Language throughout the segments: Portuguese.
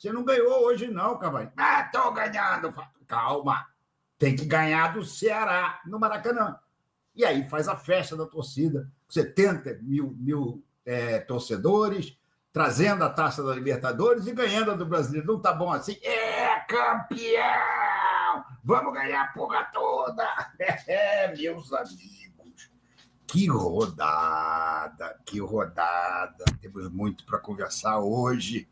Você não ganhou hoje, não, Cavani. Ah, estou ganhando. Calma. Tem que ganhar do Ceará, no Maracanã. E aí faz a festa da torcida. 70 mil torcedores, trazendo a taça da Libertadores e ganhando a do Brasileiro. Não tá bom assim? É campeão! Vamos ganhar a porra toda! Meus amigos. Que rodada, que rodada. Temos muito para conversar hoje.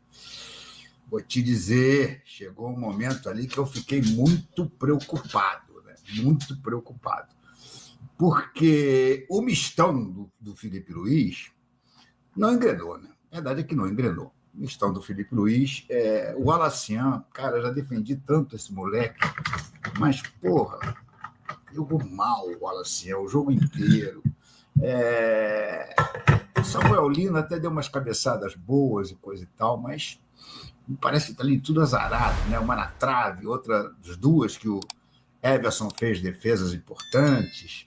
Vou te dizer, chegou um momento ali que eu fiquei muito preocupado, né? Muito preocupado. Porque o mistão do Felipe Luiz não engrenou, né? A verdade é que não engrenou. O mistão do Felipe Luiz, o Alacian, cara, já defendi tanto esse moleque, mas, porra, jogou mal o Alacian o jogo inteiro. O Samuel Lino até deu umas cabeçadas boas e coisa e tal, mas me parece que está ali tudo azarado, né? Uma na trave, outra das duas que o Everson fez defesas importantes.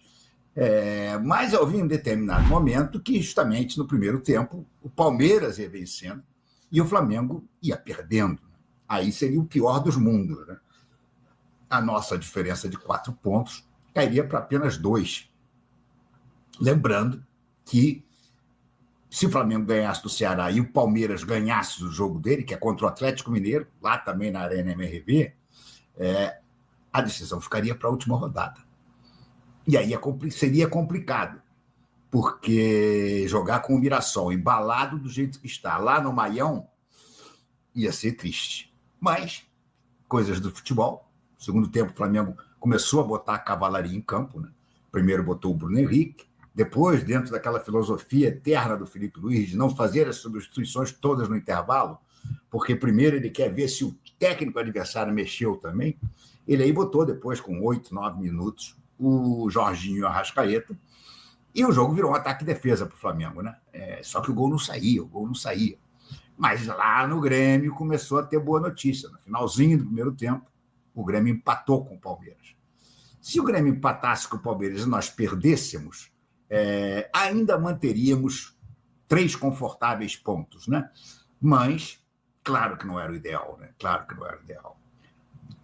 Mas eu vi em um determinado momento que, justamente no primeiro tempo, o Palmeiras ia vencendo e o Flamengo ia perdendo. Aí seria o pior dos mundos, né? A nossa diferença de 4 pontos cairia para apenas 2. Lembrando que, se o Flamengo ganhasse do Ceará e o Palmeiras ganhasse o jogo dele, que é contra o Atlético Mineiro, lá também na Arena MRV, a decisão ficaria para a última rodada. E aí seria complicado, porque jogar com o Mirassol embalado do jeito que está, lá no Maião, ia ser triste. Mas, coisas do futebol. No segundo tempo, o Flamengo começou a botar a cavalaria em campo, né? Primeiro botou o Bruno Henrique, depois, dentro daquela filosofia eterna do Felipe Luiz, de não fazer as substituições todas no intervalo, porque primeiro ele quer ver se o técnico adversário mexeu também, ele aí botou depois, com 8, 9 minutos, o Jorginho e o Arrascaeta, e o jogo virou um ataque e defesa para o Flamengo, né? Só que o gol não saía. Mas lá no Grêmio começou a ter boa notícia. No finalzinho do primeiro tempo, o Grêmio empatou com o Palmeiras. Se o Grêmio empatasse com o Palmeiras e nós perdêssemos, ainda manteríamos 3 confortáveis pontos, né? Mas, claro que não era o ideal, né? Claro que não era o ideal.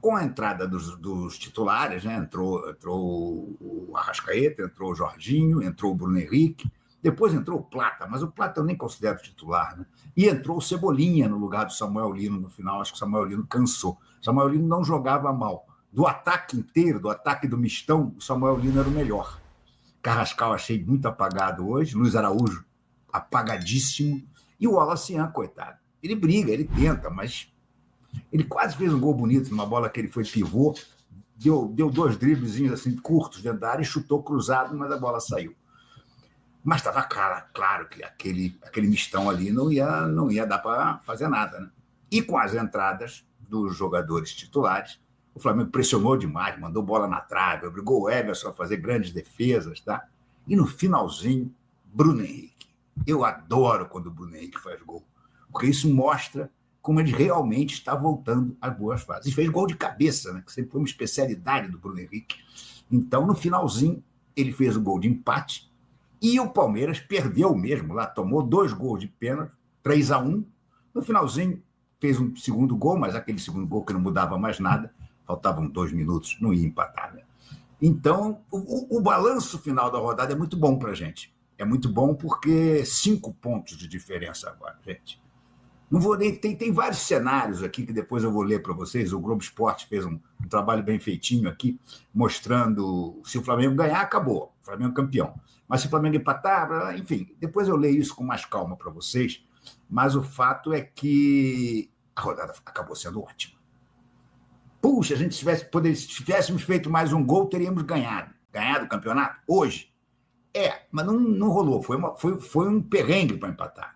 Com a entrada dos titulares, né? Entrou o Arrascaeta, entrou o Jorginho, entrou o Bruno Henrique, depois entrou o Plata, mas o Plata eu nem considero titular, né? E entrou o Cebolinha no lugar do Samuel Lino no final. Acho que o Samuel Lino cansou. O Samuel Lino não jogava mal. Do ataque inteiro, do ataque do mistão, o Samuel Lino era o melhor. Carrascal achei muito apagado hoje, Luiz Araújo apagadíssimo, e o Alacian, coitado. Ele briga, ele tenta, mas ele quase fez um gol bonito numa bola que ele foi pivô, deu 2 driblezinhos assim, curtos dentro da área e chutou cruzado, mas a bola saiu. Mas estava claro que aquele mistão ali não ia dar para fazer nada, né? E com as entradas dos jogadores titulares, o Flamengo pressionou demais, mandou bola na trave, obrigou o Everson a fazer grandes defesas, tá? E no finalzinho, Bruno Henrique. Eu adoro quando o Bruno Henrique faz gol, porque isso mostra como ele realmente está voltando às boas fases. E fez gol de cabeça, né? Que sempre foi uma especialidade do Bruno Henrique. Então, no finalzinho, ele fez o gol de empate e o Palmeiras perdeu mesmo lá, tomou 2 gols de pênalti, 3-1. No finalzinho, fez um segundo gol, mas aquele segundo gol que não mudava mais nada, faltavam 2 minutos, não ia empatar, né? Então, o balanço final da rodada é muito bom para a gente. É muito bom porque 5 pontos de diferença agora, gente. Não vou nem, tem vários cenários aqui que depois eu vou ler para vocês. O Globo Esporte fez um trabalho bem feitinho aqui, mostrando se o Flamengo ganhar, acabou. O Flamengo é campeão. Mas se o Flamengo empatar, enfim, depois eu leio isso com mais calma para vocês. Mas o fato é que a rodada acabou sendo ótima. Puxa, se tivéssemos feito mais um gol, teríamos ganhado o campeonato hoje. Mas não rolou. Foi um perrengue para empatar.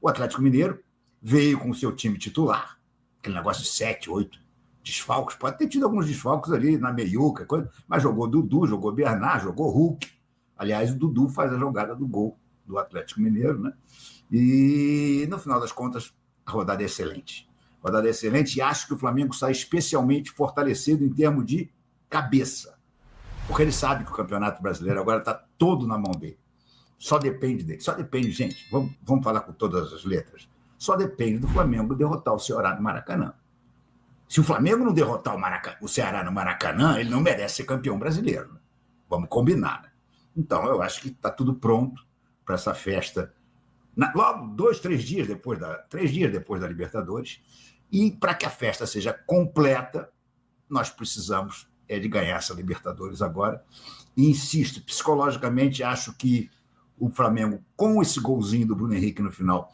O Atlético Mineiro veio com o seu time titular, aquele negócio de 7, 8 desfalques. Pode ter tido alguns desfalques ali na meiuca, mas jogou Dudu, jogou Bernard, jogou Hulk. Aliás, o Dudu faz a jogada do gol do Atlético Mineiro, né? E, no final das contas, a rodada é excelente. E acho que o Flamengo sai especialmente fortalecido em termos de cabeça. Porque ele sabe que o Campeonato Brasileiro agora está todo na mão dele. Só depende dele. Gente. Vamos falar com todas as letras. só depende do Flamengo derrotar o Ceará no Maracanã. Se o Flamengo não derrotar o Ceará no Maracanã, ele não merece ser campeão brasileiro. Né? Vamos combinar. Né? Então, eu acho que está tudo pronto para essa festa. Logo, 3 dias depois da Libertadores. E para que a festa seja completa, nós precisamos de ganhar essa Libertadores agora. E insisto, psicologicamente, acho que o Flamengo, com esse golzinho do Bruno Henrique no final,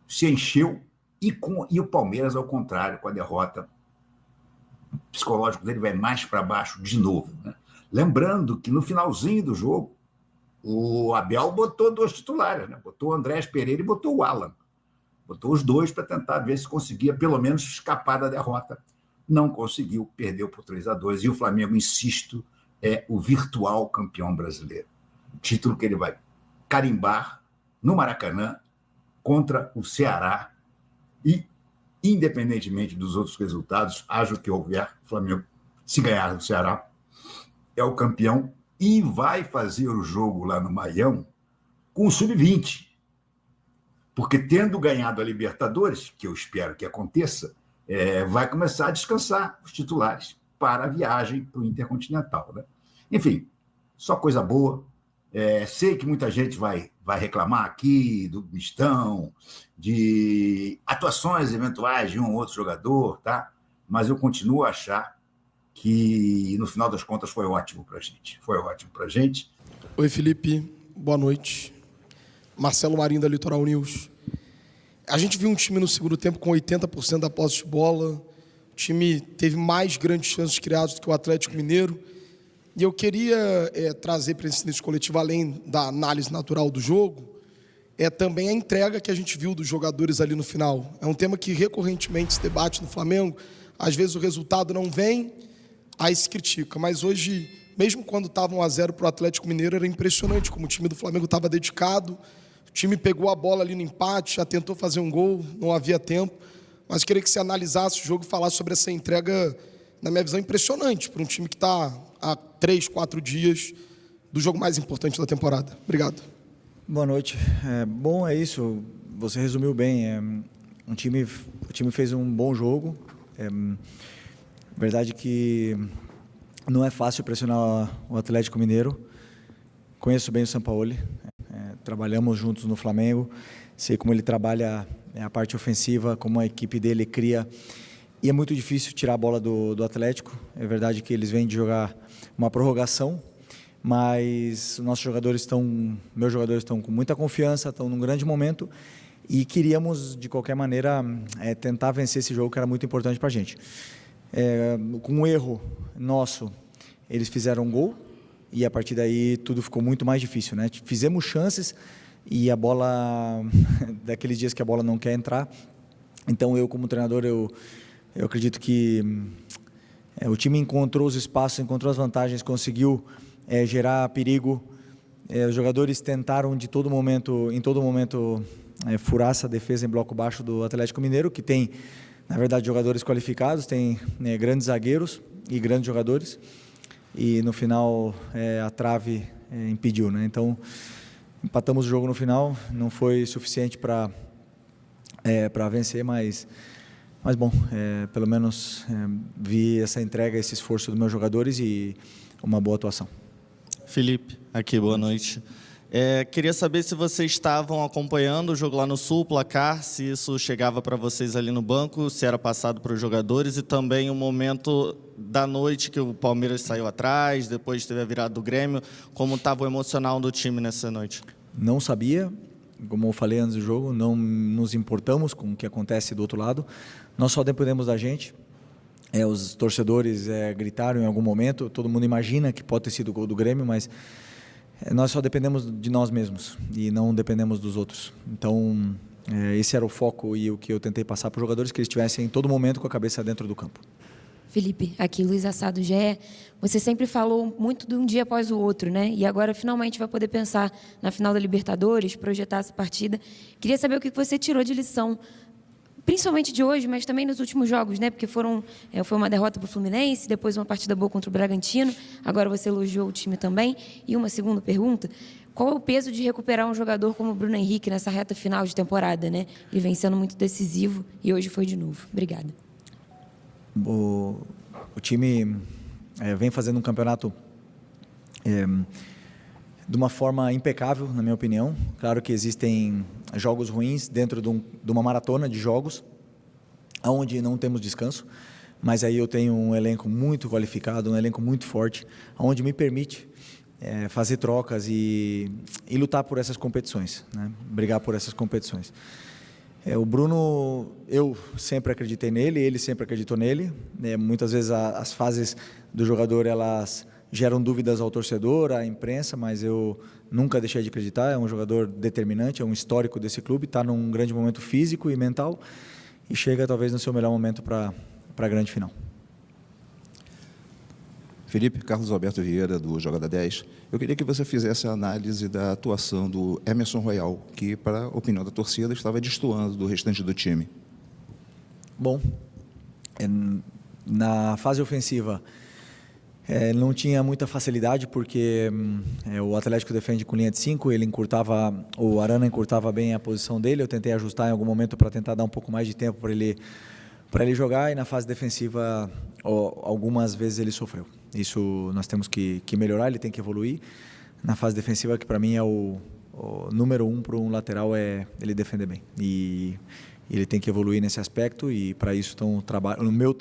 se encheu, e o Palmeiras, ao contrário, com a derrota, o psicológico dele vai mais para baixo de novo. Né? Lembrando que no finalzinho do jogo, o Abel botou 2 titulares, né? Botou o Andrés Pereira e botou o Alan. Botou os 2 para tentar ver se conseguia pelo menos escapar da derrota. Não conseguiu, perdeu por 3-2. E o Flamengo, insisto, é o virtual campeão brasileiro. O título que ele vai carimbar no Maracanã contra o Ceará. E, independentemente dos outros resultados, acho que houver, o Flamengo, se ganhar do Ceará, é o campeão e vai fazer o jogo lá no Maião com o Sub-20. Porque, tendo ganhado a Libertadores, que eu espero que aconteça, vai começar a descansar os titulares para a viagem para o Intercontinental. Né? Enfim, só coisa boa. Sei que muita gente vai reclamar aqui do mistão, de atuações eventuais de um ou outro jogador, tá? Mas eu continuo a achar que, no final das contas, foi ótimo para a gente. Foi ótimo para a gente. Oi, Felipe. Boa noite. Marcelo Marinho, da Litoral News. A gente viu um time no segundo tempo com 80% da posse de bola. O time teve mais grandes chances criadas do que o Atlético Mineiro. E eu queria trazer para esse início coletivo, além da análise natural do jogo, também a entrega que a gente viu dos jogadores ali no final. É um tema que recorrentemente se debate no Flamengo. Às vezes o resultado não vem, aí se critica. Mas hoje, mesmo quando estava 1-0 para o Atlético Mineiro, era impressionante como o time do Flamengo estava dedicado. O time pegou a bola ali no empate, já tentou fazer um gol, não havia tempo. Mas queria que você analisasse o jogo e falasse sobre essa entrega, na minha visão, impressionante para um time que está há 3, 4 dias do jogo mais importante da temporada. Obrigado. Boa noite. Bom, é isso. Você resumiu bem. O time fez um bom jogo. Verdade que não é fácil pressionar o Atlético Mineiro. Conheço bem o Sampaoli. Trabalhamos juntos no Flamengo. Sei como ele trabalha a parte ofensiva, como a equipe dele cria. E é muito difícil tirar a bola do Atlético. É verdade que eles vêm de jogar uma prorrogação, mas meus jogadores estão com muita confiança, estão num grande momento e queríamos, de qualquer maneira, tentar vencer esse jogo que era muito importante para a gente. Com um erro nosso, eles fizeram um gol e a partir daí tudo ficou muito mais difícil, né? Fizemos chances e a bola, daqueles dias que a bola não quer entrar. Então eu, como treinador, eu acredito que o time encontrou os espaços, encontrou as vantagens, conseguiu gerar perigo. Os jogadores tentaram em todo momento, furar essa defesa em bloco baixo do Atlético Mineiro, que tem, na verdade, jogadores qualificados, tem grandes zagueiros e grandes jogadores. E no final a trave impediu, né? Então empatamos o jogo no final, não foi suficiente para vencer, mas bom, pelo menos vi essa entrega, esse esforço dos meus jogadores e uma boa atuação. Felipe, aqui, boa noite. Queria saber se vocês estavam acompanhando o jogo lá no Sul, o placar, se isso chegava para vocês ali no banco, se era passado para os jogadores e também o momento da noite que o Palmeiras saiu atrás, depois teve a virada do Grêmio, como estava o emocional do time nessa noite? Não sabia, como eu falei antes do jogo, não nos importamos com o que acontece do outro lado, nós só dependemos da gente. Os torcedores gritaram em algum momento, todo mundo imagina que pode ter sido o gol do Grêmio, mas nós só dependemos de nós mesmos e não dependemos dos outros. Então, esse era o foco e o que eu tentei passar para os jogadores, que eles estivessem em todo momento com a cabeça dentro do campo. Felipe, aqui Luiz Assado GE. Você sempre falou muito de um dia após o outro, né? E agora finalmente vai poder pensar na final da Libertadores, projetar essa partida. Queria saber o que você tirou de lição, principalmente de hoje, mas também nos últimos jogos, né? Porque foi uma derrota para o Fluminense, depois uma partida boa contra o Bragantino, agora você elogiou o time também. E uma segunda pergunta, Qual é o peso de recuperar um jogador como o Bruno Henrique nessa reta final de temporada, né? Ele vem sendo muito decisivo e hoje foi de novo. Obrigada. O time vem fazendo um campeonato de uma forma impecável, na minha opinião. Claro que existem jogos ruins dentro de uma maratona de jogos, onde não temos descanso, mas aí eu tenho um elenco muito qualificado, um elenco muito forte, onde me permite fazer trocas e lutar por essas competições, né? Brigar por essas competições. O Bruno, eu sempre acreditei nele, ele sempre acreditou nele. Muitas vezes as fases do jogador, elas geram dúvidas ao torcedor, à imprensa, mas eu nunca deixei de acreditar. É um jogador determinante, é um histórico desse clube, está num grande momento físico e mental e chega talvez no seu melhor momento para a grande final. Felipe, Carlos Alberto Vieira, do Jogada 10. Eu queria que você fizesse a análise da atuação do Emerson Royal, que, para a opinião da torcida, estava destoando do restante do time. Bom, na fase ofensiva, não tinha muita facilidade, porque o Atlético defende com linha de 5, o Arana encurtava bem a posição dele, eu tentei ajustar em algum momento para tentar dar um pouco mais de tempo para ele jogar, e na fase defensiva, algumas vezes ele sofreu. Isso nós temos que melhorar, ele tem que evoluir. Na fase defensiva, que para mim é o número 1 para um lateral, é ele defender bem. E ele tem que evoluir nesse aspecto, e para isso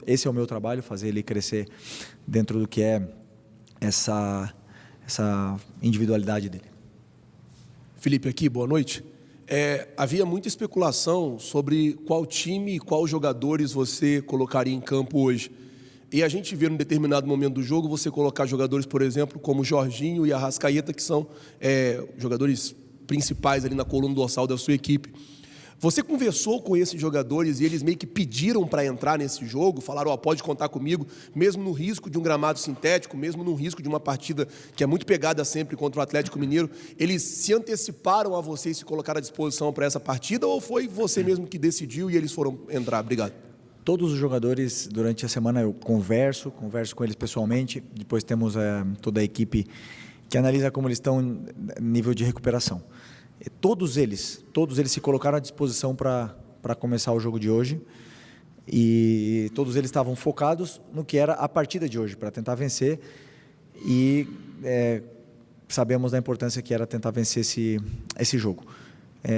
esse é o meu trabalho, fazer ele crescer dentro do que é essa individualidade dele. Felipe aqui, boa noite. Havia muita especulação sobre qual time e quais jogadores você colocaria em campo hoje. E a gente vê, num determinado momento do jogo, você colocar jogadores, por exemplo, como Jorginho e Arrascaeta, que são jogadores principais ali na coluna dorsal da sua equipe. Você conversou com esses jogadores e eles meio que pediram para entrar nesse jogo, falaram, pode contar comigo, mesmo no risco de um gramado sintético, mesmo no risco de uma partida que é muito pegada sempre contra o Atlético Mineiro, eles se anteciparam a você e se colocaram à disposição para essa partida, ou foi você mesmo que decidiu e eles foram entrar? Obrigado. Todos os jogadores, durante a semana, eu converso com eles pessoalmente, depois temos toda a equipe que analisa como eles estão em nível de recuperação. Todos eles se colocaram à disposição para começar o jogo de hoje, e todos eles estavam focados no que era a partida de hoje, para tentar vencer, e sabemos da importância que era tentar vencer esse jogo.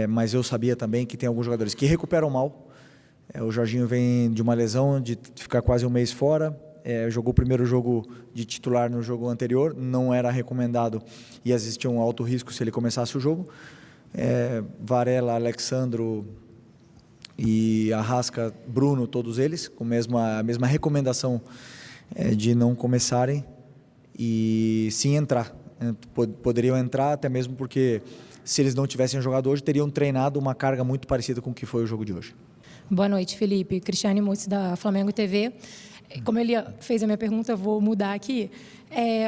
Mas eu sabia também que tem alguns jogadores que recuperam mal. O Jorginho vem de uma lesão, de ficar quase um mês fora, jogou o primeiro jogo de titular no jogo anterior, não era recomendado e existia um alto risco se ele começasse o jogo. Varela, Alexandro e Arrasca, Bruno, todos eles com a mesma recomendação de não começarem e sim entrar. Poderiam entrar até mesmo porque, se eles não tivessem jogado hoje, teriam treinado uma carga muito parecida com o que foi o jogo de hoje. Boa noite, Felipe. Cristiane Mussi, da Flamengo TV. Como ele fez a minha pergunta, eu vou mudar aqui.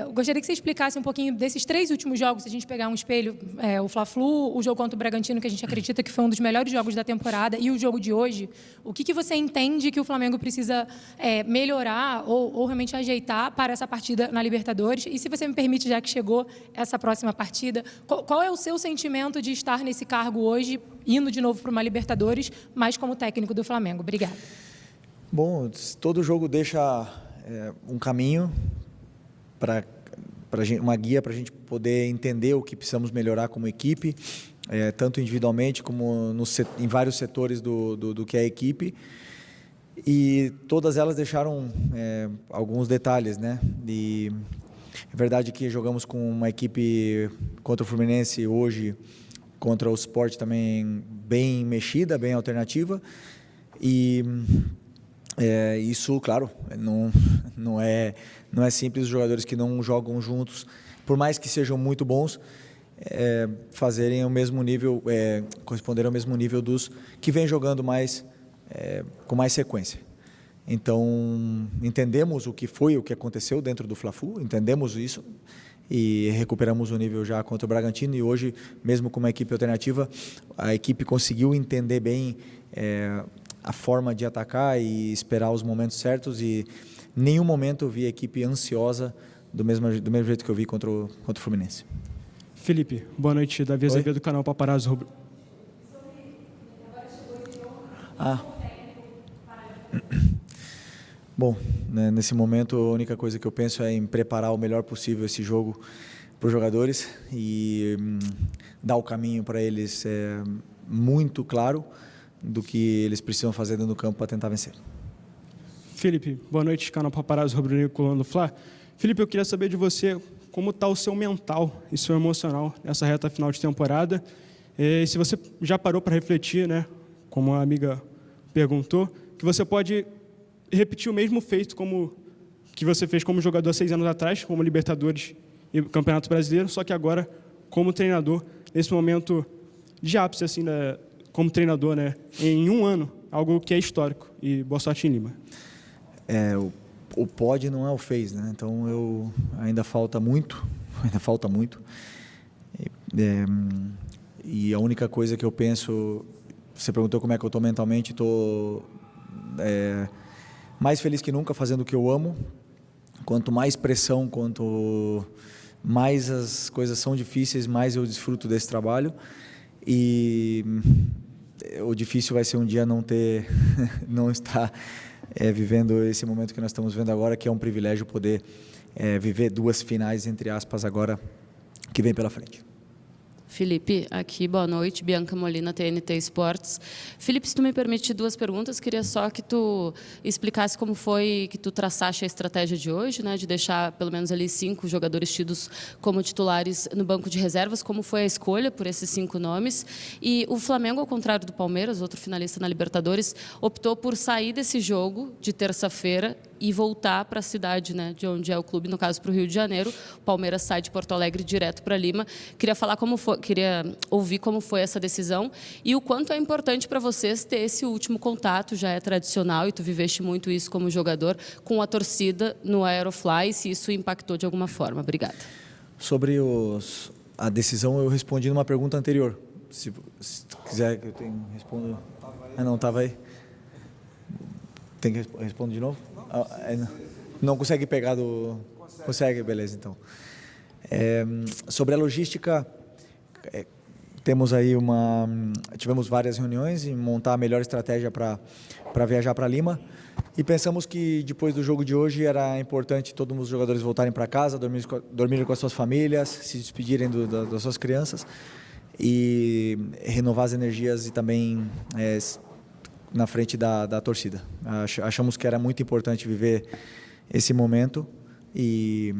Eu gostaria que você explicasse um pouquinho desses 3 últimos jogos, se a gente pegar um espelho, o Fla-Flu, o jogo contra o Bragantino, que a gente acredita que foi um dos melhores jogos da temporada, e o jogo de hoje. O que você entende que o Flamengo precisa melhorar ou realmente ajeitar para essa partida na Libertadores? E se você me permite, já que chegou essa próxima partida, qual é o seu sentimento de estar nesse cargo hoje, indo de novo para uma Libertadores, mas como técnico do Flamengo? Obrigada. Bom, todo jogo deixa um caminho, uma guia para a gente poder entender o que precisamos melhorar como equipe, tanto individualmente como em vários setores do que é a equipe. E todas elas deixaram alguns detalhes, né? E é verdade que jogamos com uma equipe contra o Fluminense hoje, contra o Sport também bem mexida, bem alternativa. E isso, claro, não é simples os jogadores que não jogam juntos, por mais que sejam muito bons, fazerem o mesmo nível, corresponderem ao mesmo nível dos que vêm jogando com mais sequência. Então, entendemos o que aconteceu dentro do Fla-Flu, entendemos isso e recuperamos o nível já contra o Bragantino, e hoje, mesmo com uma equipe alternativa, a equipe conseguiu entender bem a forma de atacar e esperar os momentos certos, e em nenhum momento eu vi a equipe ansiosa do mesmo jeito que eu vi contra o Fluminense. Felipe, boa noite. Davi Azevedo do canal Paparazzo Rubro. Bom, né, nesse momento a única coisa que eu penso é em preparar o melhor possível esse jogo para os jogadores e dar o caminho para eles muito claro do que eles precisam fazer dentro do campo para tentar vencer. Felipe, boa noite, canal Paparazzo Rubro Negro colando do Fla. Felipe, eu queria saber de você como está o seu mental e seu emocional nessa reta final de temporada. E se você já parou para refletir, né, como a amiga perguntou, que você pode repetir o mesmo feito que você fez como jogador há 6 anos atrás, como Libertadores e Campeonato Brasileiro, só que agora como treinador, nesse momento de ápice, assim, né, como treinador, né, em 1 ano, algo que é histórico. E boa sorte em Lima. O pode não é o fez, né? Então ainda falta muito, e a única coisa que eu penso, você perguntou como é que eu estou mentalmente, estou mais feliz que nunca fazendo o que eu amo. Quanto mais pressão, quanto mais as coisas são difíceis, mais eu desfruto desse trabalho. E o difícil vai ser um dia não estar vivendo esse momento que nós estamos vendo agora, que é um privilégio poder viver 2 finais, entre aspas, agora que vem pela frente. Felipe, aqui, boa noite, Bianca Molina, TNT Esportes. Felipe, se tu me permite 2 perguntas, queria só que tu explicasse como foi que tu traçaste a estratégia de hoje, né, de deixar pelo menos ali 5 jogadores tidos como titulares no banco de reservas, como foi a escolha por esses 5 nomes. E o Flamengo, ao contrário do Palmeiras, outro finalista na Libertadores, optou por sair desse jogo de terça-feira e voltar para a cidade, né, de onde é o clube, no caso para o Rio de Janeiro. O Palmeiras sai de Porto Alegre direto para Lima. Queria ouvir como foi essa decisão e o quanto é importante para vocês ter esse último contato, já é tradicional e tu viveste muito isso como jogador, com a torcida no Aerofly, se isso impactou de alguma forma. Obrigada. Sobre a decisão, eu respondi numa pergunta anterior. Se quiser que eu respondo... não, estava aí. Tem que responder de novo? Não consegue pegar do... Consegue, beleza, então. Sobre a logística, tivemos várias reuniões em montar a melhor estratégia para viajar para Lima e pensamos que depois do jogo de hoje era importante todos os jogadores voltarem para casa, dormirem com as suas famílias, se despedirem das suas crianças e renovar as energias e também na frente da torcida. Achamos que era muito importante viver esse momento e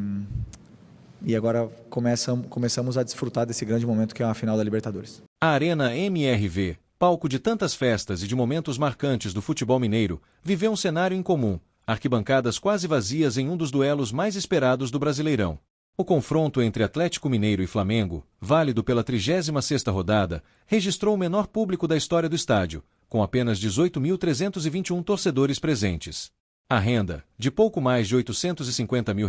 agora começamos a desfrutar desse grande momento que é a final da Libertadores. A Arena MRV, palco de tantas festas e de momentos marcantes do futebol mineiro, viveu um cenário incomum, arquibancadas quase vazias em um dos duelos mais esperados do Brasileirão. O confronto entre Atlético Mineiro e Flamengo, válido pela 36ª rodada, registrou o menor público da história do estádio, com apenas 18.321 torcedores presentes. A renda, de pouco mais de R$850 mil,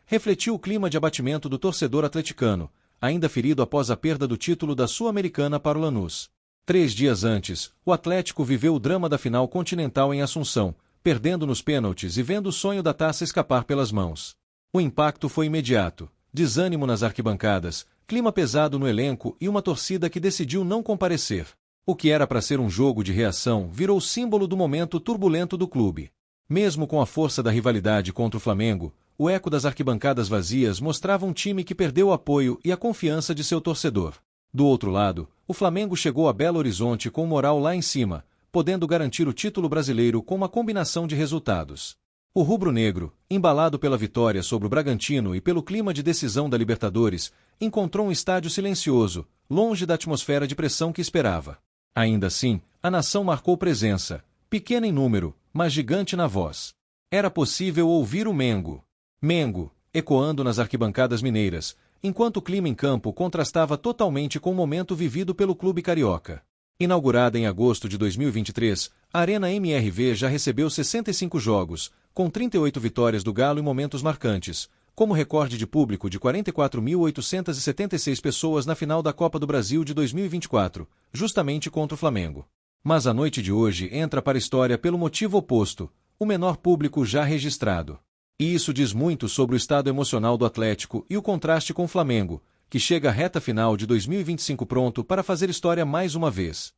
refletiu o clima de abatimento do torcedor atleticano, ainda ferido após a perda do título da Sul-Americana para o Lanús. 3 dias antes, o Atlético viveu o drama da final continental em Assunção, perdendo nos pênaltis e vendo o sonho da taça escapar pelas mãos. O impacto foi imediato: desânimo nas arquibancadas, clima pesado no elenco e uma torcida que decidiu não comparecer. O que era para ser um jogo de reação virou símbolo do momento turbulento do clube. Mesmo com a força da rivalidade contra o Flamengo, o eco das arquibancadas vazias mostrava um time que perdeu o apoio e a confiança de seu torcedor. Do outro lado, o Flamengo chegou a Belo Horizonte com moral lá em cima, podendo garantir o título brasileiro com uma combinação de resultados. O rubro-negro, embalado pela vitória sobre o Bragantino e pelo clima de decisão da Libertadores, encontrou um estádio silencioso, longe da atmosfera de pressão que esperava. Ainda assim, a nação marcou presença, pequena em número, mas gigante na voz. Era possível ouvir o Mengo. Mengo, ecoando nas arquibancadas mineiras, enquanto o clima em campo contrastava totalmente com o momento vivido pelo clube carioca. Inaugurada em agosto de 2023, a Arena MRV já recebeu 65 jogos, com 38 vitórias do Galo em momentos marcantes, como recorde de público de 44.876 pessoas na final da Copa do Brasil de 2024, justamente contra o Flamengo. Mas a noite de hoje entra para a história pelo motivo oposto: o menor público já registrado. E isso diz muito sobre o estado emocional do Atlético e o contraste com o Flamengo, que chega à reta final de 2025 pronto para fazer história mais uma vez.